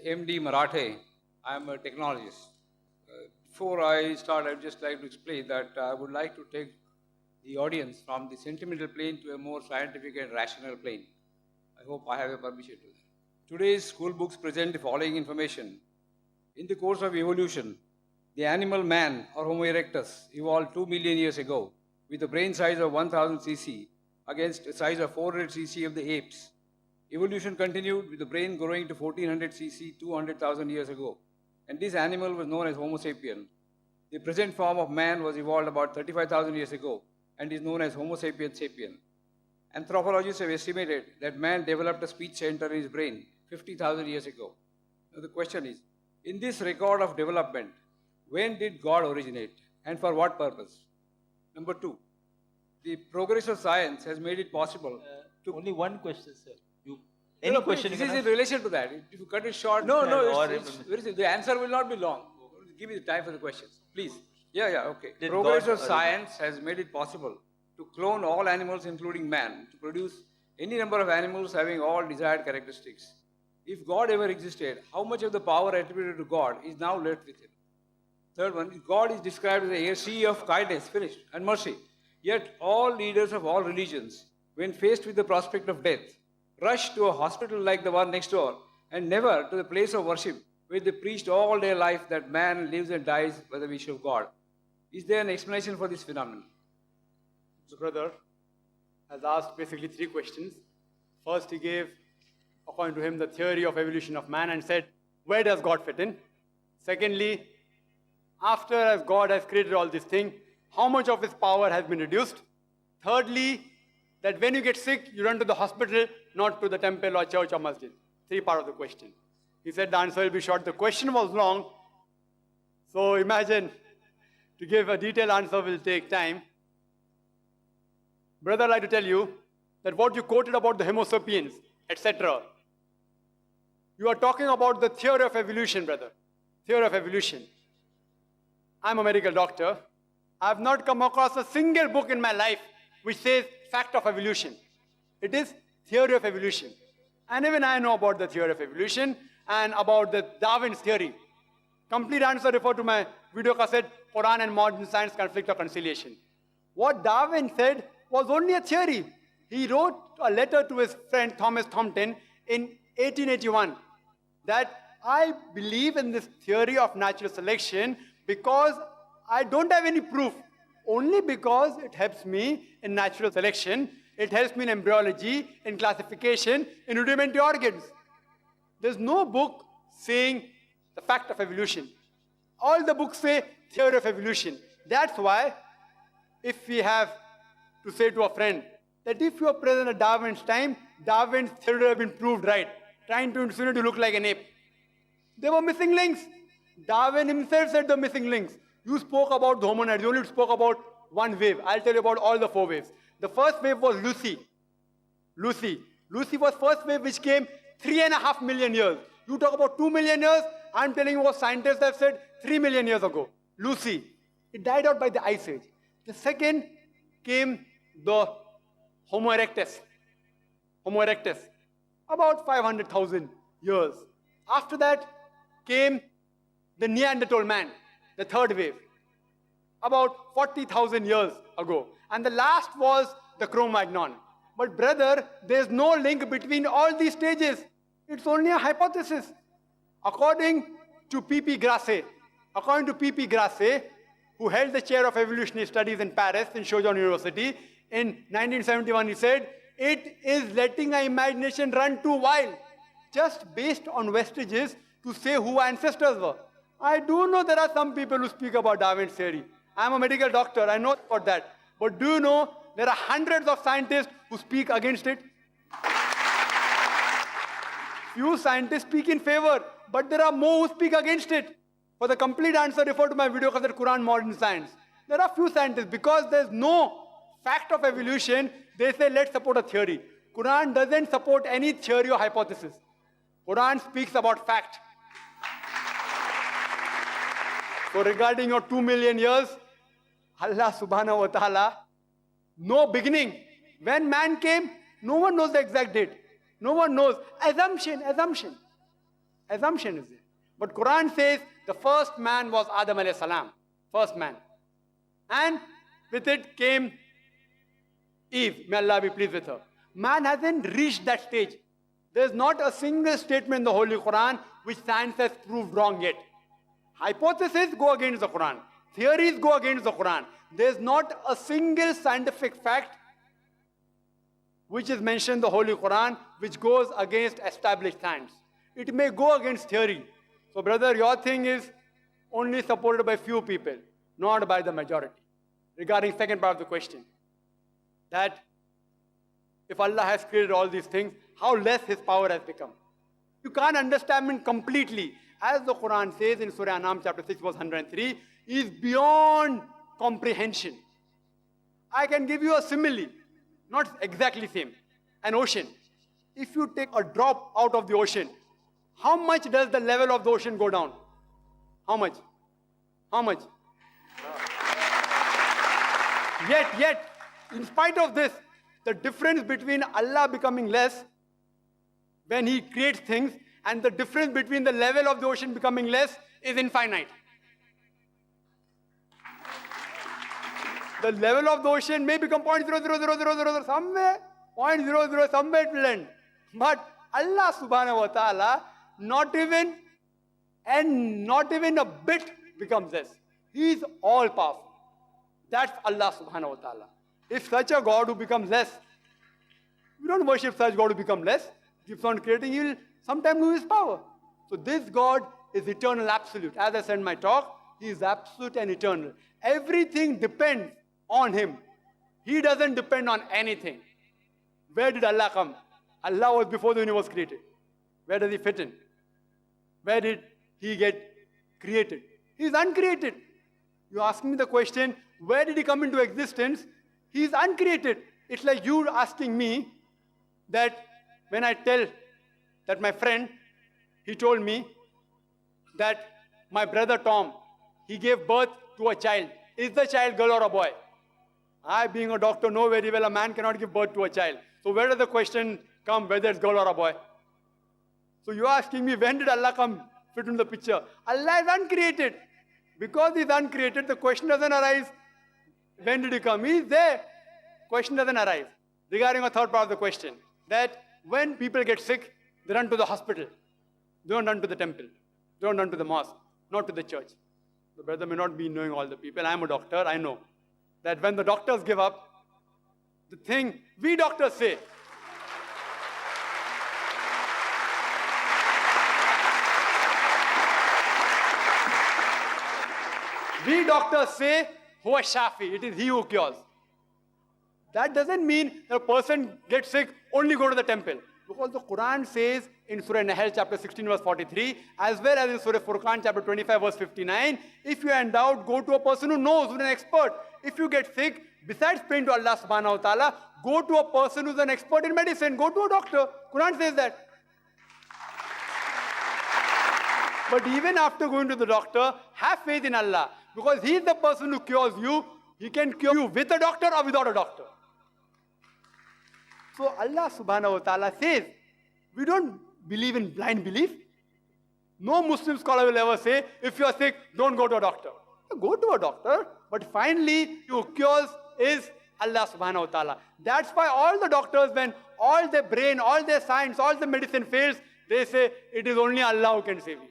MD Marathe. I am a technologist. Before I start, I would just like to explain that I would like to take the audience from the sentimental plane to a more scientific and rational plane. I hope I have a permission to that. Today's school books present the following information. In the course of evolution, the animal man or Homo erectus evolved 2 million years ago with a brain size of 1000 cc against a size of 400 cc of the apes. Evolution continued with the brain growing to 1400 cc 200,000 years ago, and this animal was known as Homo sapien. The present form of man was evolved about 35,000 years ago and is known as Homo sapiens sapien. Anthropologists have estimated that man developed a speech center in his brain 50,000 years ago. Now the question is, in this record of development, when did God originate and for what purpose? Number two, the progress of science has made it possible to... Only one question, sir. Any question This you is can in ask? relation to that. If you cut it short, the answer will not be long. Give me the time for the questions, please. Okay. Did Progress God of science has made it possible to clone all animals, including man, to produce any number of animals having all desired characteristics. If God ever existed, how much of the power attributed to God is now left with him? Third one, God is described as a sea of kindness, finished, and mercy. Yet all leaders of all religions, when faced with the prospect of death, rush to a hospital like the one next door and never to the place of worship where they preached all their life that man lives and dies by the wish of God. Is there an explanation for this phenomenon? The brother has asked basically three questions. First, he gave, according to him, the theory of evolution of man and said, where does God fit in? Secondly, after as God has created all this thing, how much of his power has been reduced? Thirdly, that when you get sick, you run to the hospital, not to the temple or church or masjid. Three part of the question. He said the answer will be short. The question was long. So imagine, to give a detailed answer will take time. Brother, I'd like to tell you that what you quoted about the Homo sapiens, etc., you are talking about the theory of evolution, brother. Theory of evolution. I'm a medical doctor. I have not come across a single book in my life which says fact of evolution. It is theory of evolution. And even I know about the theory of evolution and about the Darwin's theory. Complete answer refer to my video cassette, Quran and Modern Science, Conflict or Conciliation. What Darwin said was only a theory. He wrote a letter to his friend Thomas Thompson in 1881 that I believe in this theory of natural selection because I don't have any proof. Only because it helps me in natural selection, it helps me in embryology, in classification, in rudimentary organs. There's no book saying the fact of evolution. All the books say theory of evolution. That's why, if we have to say to a friend that if you are present at Darwin's time, Darwin's theory have been proved right, trying to insinuate to look like an ape. There were missing links. Darwin himself said the missing links. You spoke about the hominids. You only spoke about one wave. I'll tell you about all the four waves. The first wave was Lucy. Lucy was first wave which came 3.5 million years. You talk about 2 million years. I'm telling you what scientists have said 3 million years ago. Lucy. It died out by the Ice Age. The second came the Homo erectus. Homo erectus. About 500,000 years. After that came the Neanderthal man. The third wave, about 40,000 years ago. And the last was the Cro-Magnon. But brother, there's no link between all these stages. It's only a hypothesis. According to P.P. Grasset, who held the chair of evolutionary studies in Paris, in Sorbonne University, in 1971, he said, it is letting our imagination run too wild, just based on vestiges to say who our ancestors were. I do know there are some people who speak about Darwin's theory. I'm a medical doctor, I know about that. But do you know there are hundreds of scientists who speak against it? Few scientists speak in favor, but there are more who speak against it. For the complete answer, refer to my video cassette, Quran, Modern Science. There are few scientists, because there's no fact of evolution, they say let's support a theory. Quran doesn't support any theory or hypothesis. Quran speaks about fact. So regarding your 2 million years, Allah subhanahu wa ta'ala, no beginning. When man came, no one knows the exact date. No one knows. Assumption. Assumption is there. But Quran says the first man was Adam alayhi salam. First man. And with it came Eve. May Allah be pleased with her. Man hasn't reached that stage. There's not a single statement in the Holy Quran which science has proved wrong yet. Hypotheses go against the Quran. Theories go against the Quran. There's not a single scientific fact which is mentioned in the Holy Quran which goes against established science. It may go against theory. So brother, your thing is only supported by few people, not by the majority. Regarding second part of the question, that if Allah has created all these things, how less His power has become. You can't understand Him completely. As the Quran says in Surah Anam chapter 6 verse 103, He is beyond comprehension. I can give you a simile, not exactly same. An ocean. If you take a drop out of the ocean, how much does the level of the ocean go down? How much? How much? Yet, in spite of this, the difference between Allah becoming less when He creates things and the difference between the level of the ocean becoming less is infinite. The level of the ocean may become 0.00000 somewhere, 0.00 somewhere it will end. But Allah subhanahu wa ta'ala, not even a bit becomes less. He is all powerful. That's Allah subhanahu wa ta'ala. If such a God who becomes less, we don't worship such God who becomes less, keeps on creating, He will sometime lose His power. So this God is eternal, absolute. As I said in my talk, He is absolute and eternal. Everything depends on Him. He doesn't depend on anything. Where did Allah come? Allah was before the universe created. Where does He fit in? Where did He get created? He is uncreated. You ask me the question, where did He come into existence? He is uncreated. It's like you asking me that when I tell that my friend, he told me that my brother Tom, he gave birth to a child. Is the child girl or a boy? I, being a doctor, know very well a man cannot give birth to a child. So where does the question come whether it's girl or a boy? So you're asking me, when did Allah come fit into the picture? Allah is uncreated. Because He's uncreated, the question doesn't arise, when did He come? He is there. Question doesn't arise. Regarding a third part of the question, that when people get sick, they run to the hospital. They don't run to the temple. They don't run to the mosque, not to the church. The brother may not be knowing all the people. I'm a doctor, I know. That when the doctors give up, the thing we doctors say, we doctors say, Huwa Shafi, it is He who cures. That doesn't mean that a person gets sick, only go to the temple. Because the Quran says in Surah Nahl chapter 16 verse 43, as well as in Surah Furqan chapter 25 verse 59, if you are in doubt, go to a person who knows, who's an expert. If you get sick, besides praying to Allah subhanahu wa ta'ala, go to a person who's an expert in medicine, go to a doctor. Quran says that. But even after going to the doctor, have faith in Allah. Because He is the person who cures you. He can cure you with a doctor or without a doctor. So Allah subhanahu wa ta'ala says, we don't believe in blind belief. No Muslim scholar will ever say, if you are sick, don't go to a doctor. Go to a doctor, but finally, who cures is Allah subhanahu wa ta'ala. That's why all the doctors, when all their brain, all their science, all the medicine fails, they say, it is only Allah who can save you.